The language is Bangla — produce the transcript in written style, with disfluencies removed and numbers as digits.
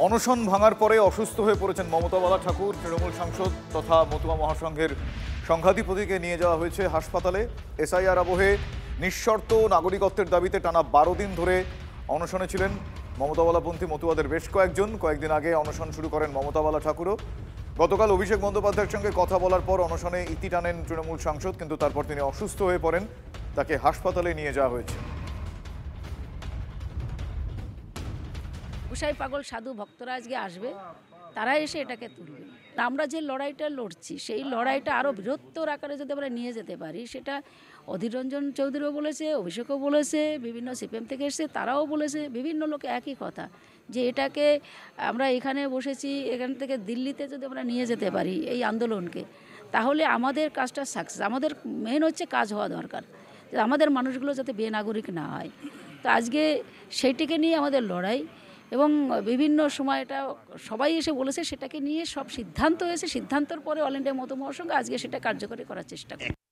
অনশন ভাঙার পরে অসুস্থ হয়ে পড়েছেন মমতা বালা ঠাকুর। তৃণমূল সাংসদ তথা মতুয়া মহাসংঘের সংঘাধিপতিকে নিয়ে যাওয়া হয়েছে হাসপাতালে। এসআইআর আবহে নিঃশর্ত নাগরিকত্বের দাবিতে টানা 12 দিন ধরে অনশনে ছিলেন মমতা বালাপন্থী মতুয়াদের বেশ কয়েকদিন আগে অনশন শুরু করেন মমতা বালা ঠাকুরও। গতকাল অভিষেক বন্দ্যোপাধ্যায়ের সঙ্গে কথা বলার পর অনশনে ইতি টানেন তৃণমূল সাংসদ, কিন্তু তারপর তিনি অসুস্থ হয়ে পড়েন, তাকে হাসপাতালে নিয়ে যাওয়া হয়েছে। গোসাই পাগল সাধু ভক্তরা আজকে আসবে, তারা এসে এটাকে তুলবে। আমরা যে লড়াইটা লড়ছি সেই লড়াইটা আরও বৃহত্তর আকারে যদি আমরা নিয়ে যেতে পারি, সেটা অধীর রঞ্জন চৌধুরীও বলেছে, অভিষেকও বলেছে, বিভিন্ন সিপিএম থেকে এসেছে তারাও বলেছে, বিভিন্ন লোকে একই কথা যে এটাকে আমরা এখানে বসেছি, এখান থেকে দিল্লিতে যদি আমরা নিয়ে যেতে পারি এই আন্দোলনকে, তাহলে আমাদের কাজটা সাকসেস। আমাদের মেন হচ্ছে কাজ হওয়া দরকার, আমাদের মানুষগুলো যাতে বেনাগরিক না হয়। তো আজকে সেইটিকে নিয়ে আমাদের লড়াই, এবং বিভিন্ন সময় এটা সবাই এসে বলেছে, সেটাকে নিয়ে সব সিদ্ধান্ত হয়েছে। সিদ্ধান্তর পরে অল ইন্ডিয়া মতুয়া মহাসংঘ আজকে সেটা কার্যকরী করার চেষ্টা করে।